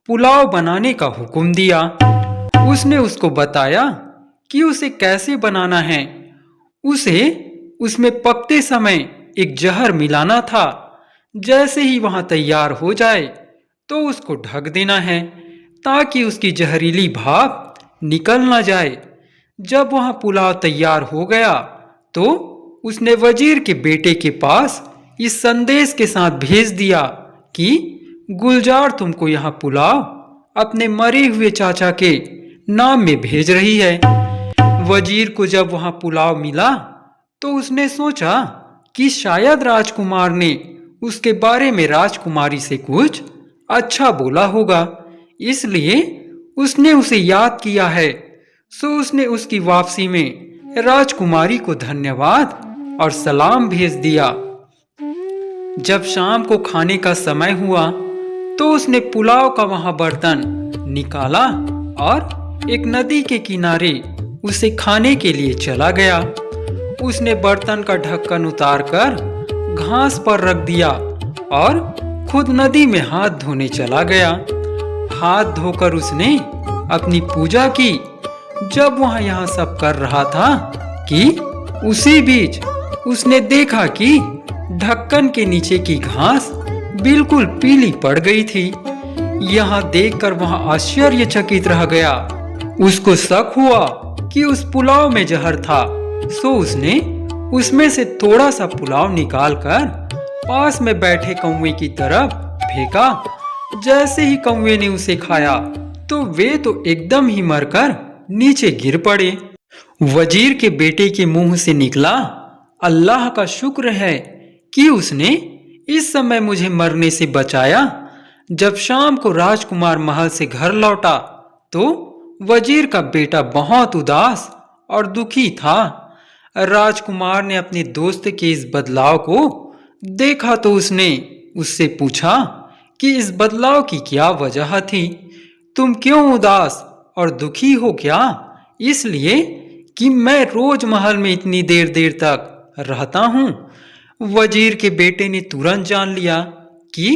पुलाव बनाने का हुक्म दिया। उसने उसको बताया कि उसे कैसे बनाना है। उसे उसमें पकते समय एक जहर मिलाना था। जैसे ही वहां तैयार हो जाए तो उसको ढक देना है ताकि उसकी जहरीली भाप निकल ना जाए। जब वहां पुलाव तैयार हो गया तो उसने वजीर के बेटे के पास इस संदेश के साथ भेज दिया कि गुलजार तुमको यह पुलाव अपने मरे हुए चाचा के नाम में भेज रही है। वजीर को जब वहां पुलाव मिला तो उसने सोचा कि शायद राजकुमार ने उसके बारे में राजकुमारी से कुछ अच्छा बोला होगा, इसलिए उसने उसे याद किया है। सो उसने उसकी वापसी में राजकुमारी को धन्यवाद और सलाम भेज दिया। जब शाम को खाने का समय हुआ तो उसने पुलाव का वहां बर्तन निकाला और एक नदी के किनारे उसे खाने के लिए चला गया। उसने बर्तन का ढक्कन उतारकर घास पर रख दिया और खुद नदी में हाथ धोने चला गया। हाथ धोकर उसने अपनी पूजा की। जब वह यह सब कर रहा था कि उसी बीच उसने देखा कि ढक्कन के नीचे की घास बिल्कुल पीली पड़ गई थी। यह देखकर वह आश्चर्यचकित रह गया। उसको शक हुआ कि उस पुलाव में जहर था। सो उसने उसमें से थोड़ा सा पुलाव निकालकर पास में बैठे कौवे की तरफ फेंका। जैसे ही कौवे ने उसे खाया तो वे तो एकदम ही मरकर नीचे गिर पड़े। वजीर के बेटे के मुंह से निकला, अल्लाह का शुक्र है कि उसने इस समय मुझे मरने से बचाया। जब शाम को राजकुमार महल से घर लौटा तो वजीर का बेटा बहुत उदास और दुखी था। राजकुमार ने अपने दोस्त के इस बदलाव को देखा तो उसने उससे पूछा कि इस बदलाव की क्या वजह थी। तुम क्यों उदास और दुखी हो क्या? इसलिए कि मैं रोज महल में इतनी देर देर तक रहता हूँ। वजीर के बेटे ने तुरंत जान लिया कि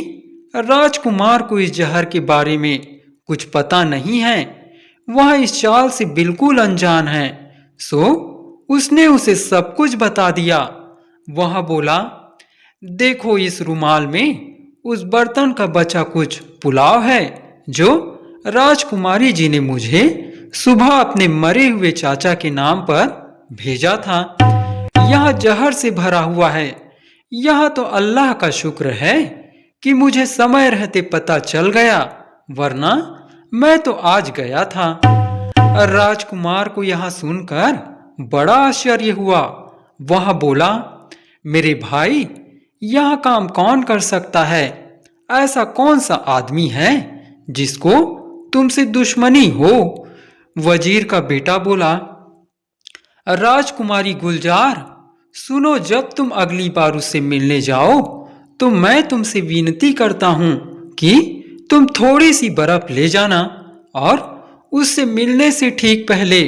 राजकुमार को इस जहर के बारे में कुछ पता नहीं है। वह इस चाल से बिल्कुल अनजान है। सो उसने उसे सब कुछ बता दिया। वह बोला, देखो इस रुमाल में उस बर्तन का बचा कुछ पुलाव है जो राजकुमारी जी ने मुझे सुबह अपने मरे हुए चाचा के नाम पर भेजा था। यह जहर से भरा हुआ है। यह तो अल्लाह का शुक्र है कि मुझे समय रहते पता चल गया, वरना मैं तो आज गया था। राजकुमार को यह सुनकर बड़ा आश्चर्य हुआ। वह बोला, मेरे भाई, यह काम कौन कर सकता है? ऐसा कौन सा आदमी है जिसको तुमसे दुश्मनी हो? वजीर का बेटा बोला, राजकुमारी गुलजार, सुनो, जब तुम अगली बार उससे मिलने जाओ तो मैं तुमसे विनती करता हूं कि तुम थोड़ी सी बर्फ ले जाना और उससे मिलने से ठीक पहले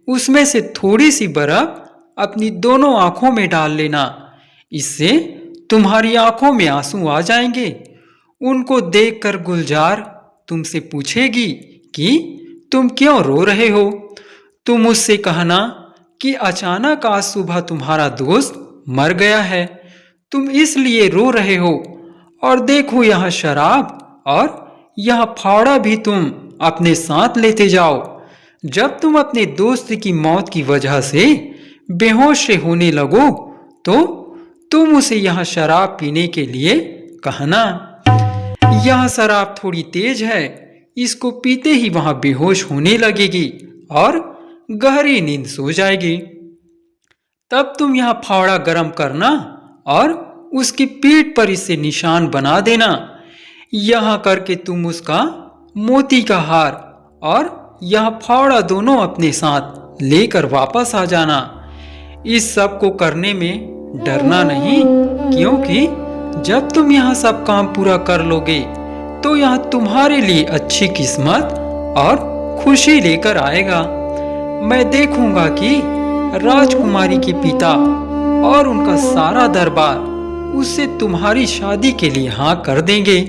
उसमें से थोड़ी सी बर्फ अपनी दोनों आंखों में डाल लेना। इससे तुम्हारी आंखों में आंसू आ जाएंगे। उनको देखकर गुलजार तुमसे पूछेगी कि तुम क्यों रो रहे हो। तुम उससे कहना कि अचानक आज सुबह तुम्हारा दोस्त मर गया है, तुम इसलिए रो रहे हो। और देखो, यह शराब और यह फावड़ा भी तुम अपने साथ लेते जाओ। जब तुम अपने दोस्त की मौत की वजह से बेहोश से होने लगो तो तुम उसे यह शराब पीने के लिए कहना। यह शराब थोड़ी तेज है, इसको पीते ही वहां बेहोश होने लगेगी और गहरी नींद सो जाएगी। तब तुम यह फावड़ा गर्म करना और उसकी पीठ पर इसे निशान बना देना। यह करके तुम उसका मोती का हार और यह फावड़ा दोनों अपने साथ लेकर वापस आ जाना। इस सब को करने में डरना नहीं, क्योंकि जब तुम यहाँ सब काम पूरा कर लोगे तो यहाँ तुम्हारे लिए अच्छी किस्मत और खुशी लेकर आएगा। मैं देखूंगा कि राजकुमारी के पिता और उनका सारा दरबार उससे तुम्हारी शादी के लिए हाँ कर देंगे।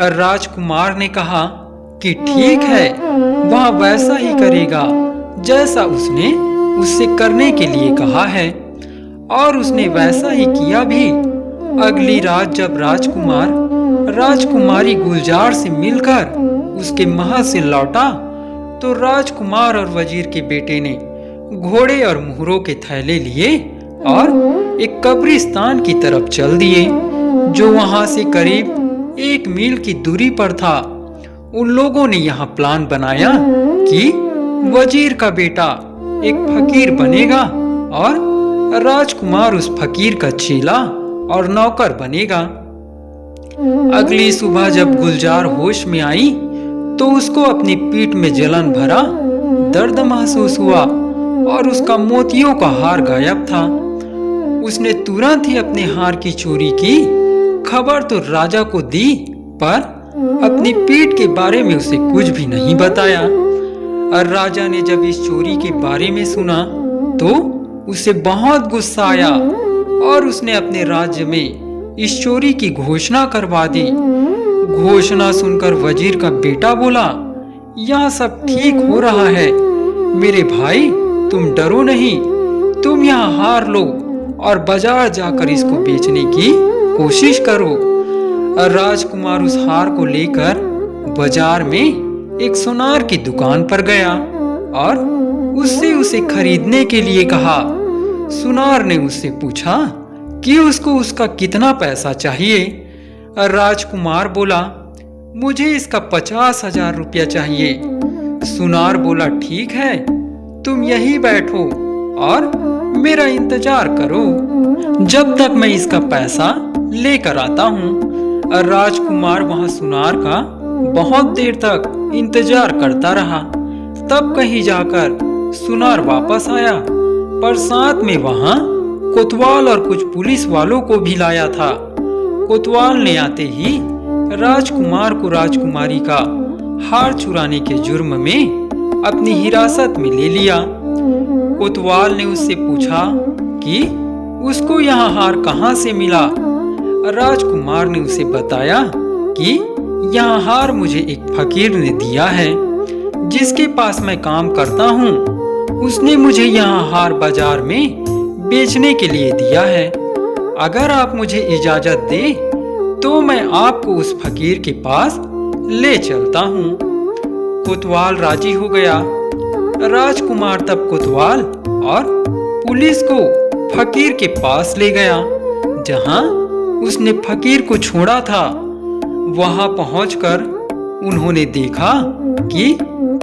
राजकुमार ने कहा कि ठीक है, वह वैसा ही करेगा जैसा उसने उससे करने के लिए कहा है, और उसने वैसा ही किया भी। अगली रात जब राजकुमार राजकुमारी गुलजार से मिलकर उसके महल से लौटा तो राजकुमार और वजीर के बेटे ने घोड़े और मुहरों के थैले लिए और एक कब्रिस्तान की तरफ चल दिए, जो वहां से करीब 1 मील की दूरी पर था। उन लोगों ने यहाँ प्लान बनाया कि वजीर का बेटा एक फकीर बनेगा और राजकुमार उस फकीर का चेला और नौकर बनेगा। अगली सुबह जब गुलजार होश में आई तो उसको अपनी पीठ में जलन भरा दर्द महसूस हुआ और उसका मोतियों का हार गायब था। उसने तुरंत ही अपने हार की चोरी की खबर तो राजा को दी, पर अपनी पीठ के बारे में उसे कुछ भी नहीं बताया। और राजा ने जब इस चोरी के बारे में सुना तो उसे बहुत गुस्सा आया और उसने अपने राज्य में इस चोरी की घोषणा करवा दी। घोषणा सुनकर वजीर का बेटा बोला, यहाँ सब ठीक हो रहा है मेरे भाई, तुम डरो नहीं, तुम यहाँ हार लो और बाजार जाकर इसको बेचने की कोशिश करो। राजकुमार उस हार को लेकर बाजार में एक सुनार की दुकान पर गया और उससे उसे खरीदने के लिए कहा। सुनार ने उससे पूछा कि उसको उसका कितना पैसा चाहिए। राजकुमार बोला, मुझे इसका 50,000 रुपया चाहिए। सुनार बोला, ठीक है, तुम यहीं बैठो और मेरा इंतजार करो जब तक मैं इसका पैसा लेकर आता हूँ। राजकुमार वहां सुनार का बहुत देर तक इंतजार करता रहा। तब कहीं जाकर सुनार वापस आया, पर साथ में वहां कोतवाल और कुछ पुलिस वालों को भी लाया था। कोतवाल ने आते ही राजकुमार को राजकुमारी का हार चुराने के जुर्म में अपनी हिरासत में ले लिया। कोतवाल ने उससे पूछा कि उसको यहाँ हार कहाँ से मिला। राजकुमार ने उसे बताया कि यहाँ हार मुझे एक फकीर ने दिया है, जिसके पास मैं काम करता हूँ। उसने मुझे यहाँ हार बाजार में बेचने के लिए दिया है। अगर आप मुझे इजाजत दे तो मैं आपको उस फकीर के पास ले चलता हूँ। कोतवाल राजी हो गया। राजकुमार तब कोतवाल और पुलिस को फकीर के पास ले गया, जहाँ उसने फकीर को छोड़ा था। वहां पहुंचकर उन्होंने देखा कि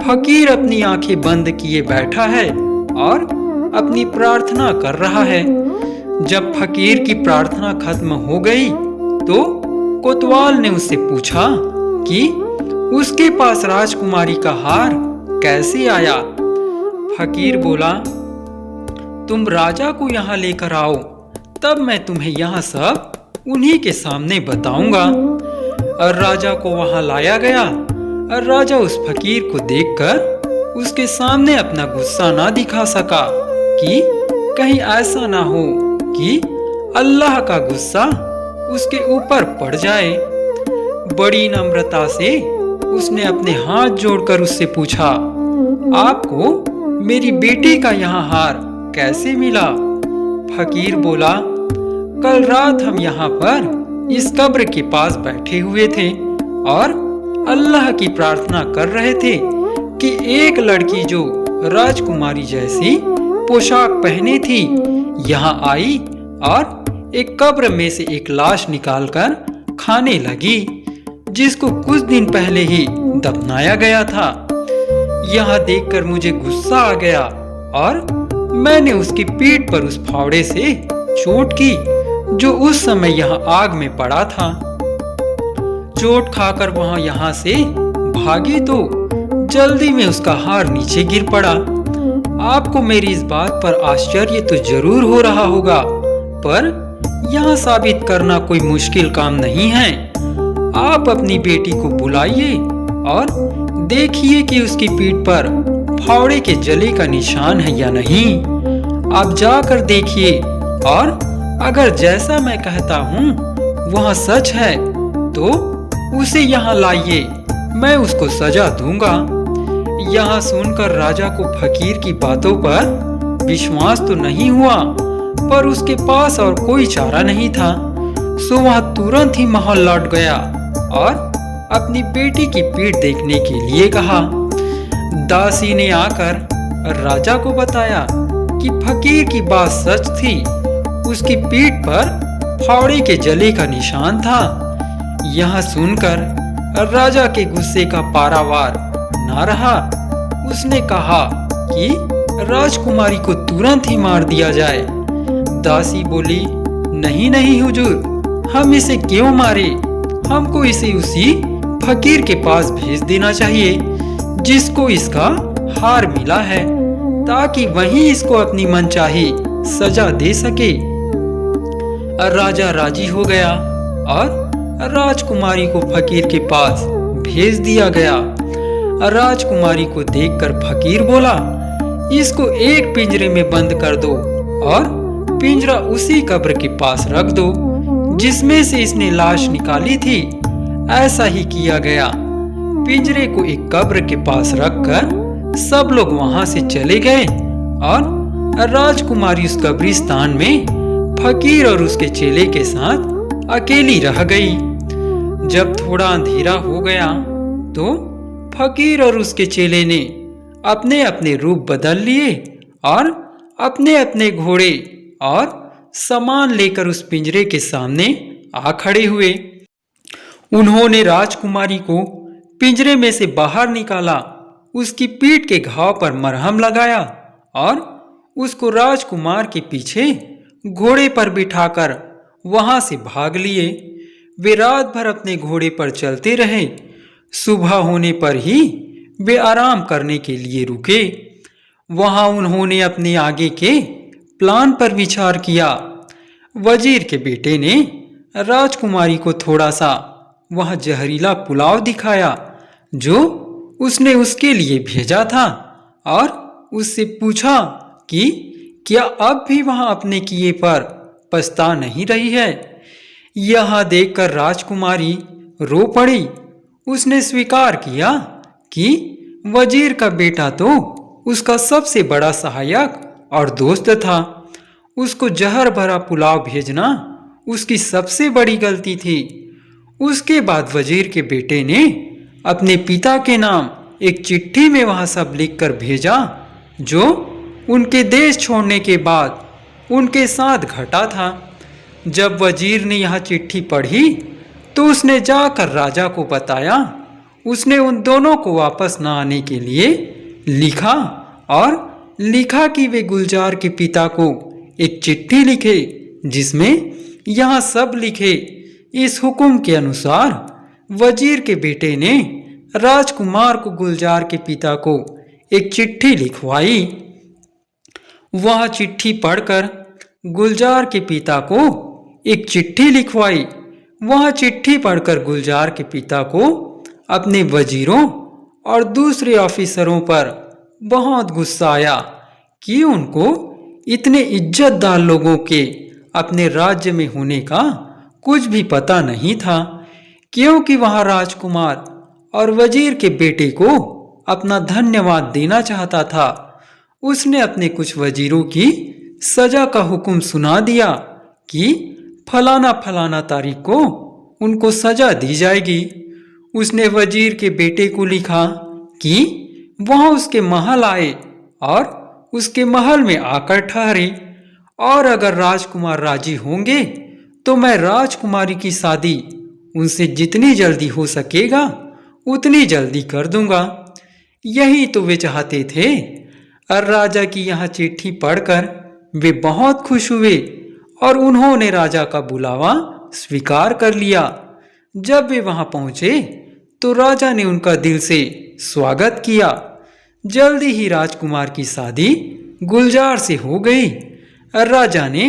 फकीर अपनी आंखें बंद किए बैठा है और अपनी प्रार्थना कर रहा है। जब फकीर की प्रार्थना खत्म हो गई तो कोतवाल ने उससे पूछा कि उसके पास राजकुमारी का हार कैसे आया। फकीर बोला, तुम राजा को यहाँ लेकर आओ, तब मैं तुम्हें यहाँ सब उन्हीं के सामने बताऊंगा। और राजा को वहां लाया गया और राजा उस फकीर को देखकर उसके सामने अपना गुस्सा ना दिखा सका कि कहीं ऐसा ना हो कि अल्लाह का गुस्सा उसके ऊपर पड़ जाए। बड़ी नम्रता से उसने अपने हाथ जोड़कर उससे पूछा, आपको मेरी बेटी का यहाँ हार कैसे मिला। फकीर बोला, कल रात हम यहाँ पर इस कब्र के पास बैठे हुए थे और अल्लाह की प्रार्थना कर रहे थे कि एक लड़की जो राजकुमारी जैसी पोशाक पहने थी यहाँ आई और एक कब्र में से एक लाश निकालकर खाने लगी, जिसको कुछ दिन पहले ही दफनाया गया था। यह देखकर मुझे गुस्सा आ गया और मैंने उसकी पीठ पर उस फावड़े से चोट की जो उस समय यहाँ आग में पड़ा था। चोट खाकर वहां यहाँ से भागी तो जल्दी में उसका हार नीचे गिर पड़ा। आपको मेरी इस बात पर आश्चर्य तो जरूर हो रहा होगा, पर यहाँ साबित करना कोई मुश्किल काम नहीं है। आप अपनी बेटी को बुलाइए और देखिए कि उसकी पीठ पर फावड़े के जले का निशान है या नहीं। आप जाकर देखिए और अगर जैसा मैं कहता हूँ वह सच है तो उसे यहाँ लाइए, मैं उसको सजा दूंगा। यहाँ सुनकर राजा को फकीर की बातों पर विश्वास तो नहीं हुआ, पर उसके पास और कोई चारा नहीं था, सो वह तुरंत ही महल लौट गया और अपनी बेटी की पीठ देखने के लिए कहा। दासी ने आकर राजा को बताया कि फकीर की बात सच थी, उसकी पीठ पर फावड़े के जले का निशान था। यह सुनकर राजा के गुस्से का पारावार न रहा। उसने कहा कि राजकुमारी को तुरंत ही मार दिया जाए। दासी बोली, नहीं नहीं हुजूर, हम इसे क्यों मारे? हमको इसे उसी फकीर के पास भेज देना चाहिए जिसको इसका हार मिला है, ताकि वही इसको अपनी मनचाही सजा दे सके। राजा राजी हो गया और राजकुमारी को फकीर के पास भेज दिया गया। राजकुमारी को देखकर फकीर बोला, इसको एक पिंजरे में बंद कर दो और पिंजरा उसी कब्र के पास रख दो जिसमें से इसने लाश निकाली थी। ऐसा ही किया गया। पिंजरे को एक कब्र के पास रखकर सब लोग वहां से चले गए और राजकुमारी उस कब्रिस्तान में फकीर और उसके चेले के साथ अकेली रह गई। जब थोड़ा अंधेरा हो गया तो फकीर और उसके चेले ने अपने अपने रूप बदल लिए और अपने अपने घोड़े और सामान लेकर उस पिंजरे के सामने आ खड़े हुए। उन्होंने राजकुमारी को पिंजरे में से बाहर निकाला, उसकी पीठ के घाव पर मरहम लगाया और उसको राजकुमार के पीछे घोड़े पर बिठाकर वहां से भाग लिए। वे रात भर अपने घोड़े पर चलते रहे। सुबह होने पर ही वे आराम करने के लिए रुके। वहां उन्होंने अपने आगे के प्लान पर विचार किया। वजीर के बेटे ने राजकुमारी को थोड़ा सा वह जहरीला पुलाव दिखाया जो उसने उसके लिए भेजा था और उससे पूछा कि क्या अब भी वहां अपने किए पर पछता नहीं रही है। यह देखकर राजकुमारी रो पड़ी। उसने स्वीकार किया कि वजीर का बेटा तो उसका सबसे बड़ा सहायक और दोस्त था। उसको जहर भरा पुलाव भेजना उसकी सबसे बड़ी गलती थी। उसके बाद वजीर के बेटे ने अपने पिता के नाम एक चिट्ठी में वह सब लिखकर भेजा जो उनके देश छोड़ने के बाद उनके साथ घटा था। जब वजीर ने यह चिट्ठी पढ़ी तो उसने जाकर राजा को बताया। उसने उन दोनों को वापस न आने के लिए लिखा और लिखा कि वे गुलजार के पिता को एक चिट्ठी लिखे जिसमें यह सब लिखे। इस हुक्म के अनुसार वजीर के बेटे ने राजकुमार को गुलजार के पिता को एक चिट्ठी लिखवाई। वह चिट्ठी पढ़कर गुलजार के पिता को एक चिट्ठी लिखवाई। वह चिट्ठी पढ़कर गुलजार के पिता को अपने वजीरों और दूसरे ऑफिसरों पर बहुत गुस्सा आया कि उनको इतने इज्जतदार लोगों के अपने राज्य में होने का कुछ भी पता नहीं था, क्योंकि वह राजकुमार और वजीर के बेटे को अपना धन्यवाद देना चाहता था। उसने अपने कुछ वजीरों की सजा का हुक्म सुना दिया कि फलाना फलाना तारीख को उनको सजा दी जाएगी। उसने वजीर के बेटे को लिखा कि वह उसके महल आए और उसके महल में आकर ठहरे, और अगर राजकुमार राजी होंगे तो मैं राजकुमारी की शादी उनसे जितनी जल्दी हो सकेगा उतनी जल्दी कर दूंगा। यही तो वे चाहते थे। और राजा की यह चिट्ठी पढ़कर वे बहुत खुश हुए और उन्होंने राजा का बुलावा स्वीकार कर लिया। जब वे वहां पहुंचे तो राजा ने उनका दिल से स्वागत किया। जल्दी ही राजकुमार की शादी गुलजार से हो गई। राजा ने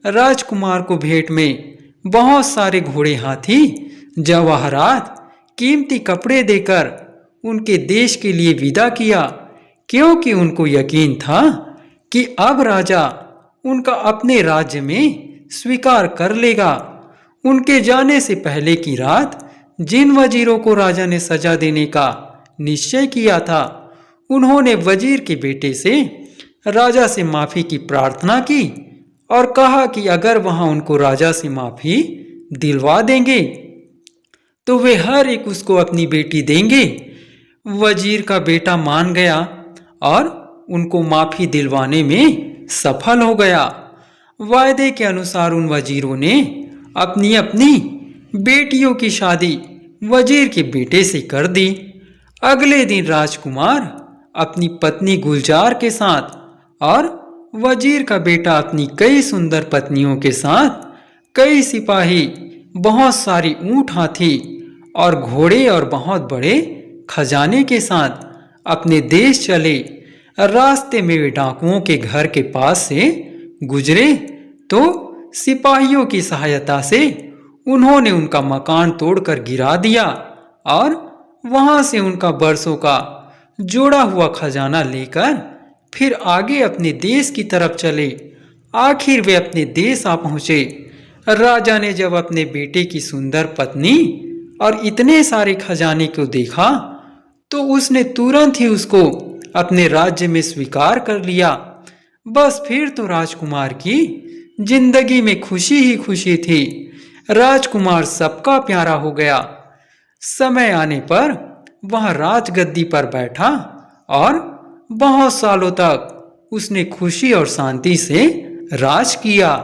राजकुमार को भेंट में बहुत सारे घोड़े, हाथी, जवाहरात, कीमती कपड़े देकर उनके देश के लिए विदा किया, क्योंकि उनको यकीन था कि अब राजा उनका अपने राज्य में स्वीकार कर लेगा। उनके जाने से पहले की रात जिन वजीरों को राजा ने सजा देने का निश्चय किया था, उन्होंने वजीर के बेटे से राजा से माफी की प्रार्थना की और कहा कि अगर वहां उनको राजा से माफी दिलवा देंगे तो वे हर एक उसको अपनी बेटी देंगे। वजीर का बेटा मान गया और उनको माफी दिलवाने में सफल हो गया। वायदे के अनुसार उन वजीरों ने अपनी अपनी बेटियों की शादी वजीर के बेटे से कर दी। अगले दिन राजकुमार अपनी पत्नी गुलजार के साथ और वजीर का बेटा अपनी कई सुंदर पत्नियों के साथ, कई सिपाही, बहुत सारी ऊंट, हाथी और घोड़े और बहुत बड़े खजाने के साथ अपने देश चले। रास्ते में वे डाकुओं के घर के पास से गुजरे तो सिपाहियों की सहायता से उन्होंने उनका मकान तोड़कर गिरा दिया और वहां से उनका बरसों का जोड़ा हुआ खजाना लेकर फिर आगे अपने देश की तरफ चले। आखिर वे अपने देश आ पहुंचे। राजा ने जब अपने बेटे की सुंदर पत्नी और इतने सारे खजाने को देखा तो उसने तुरंत ही उसको अपने राज्य में स्वीकार कर लिया। बस फिर तो राजकुमार की जिंदगी में खुशी ही खुशी थी। राजकुमार सबका प्यारा हो गया। समय आने पर वह राजगद्दी पर बैठा और बहुत सालों तक उसने खुशी और शांति से राज किया।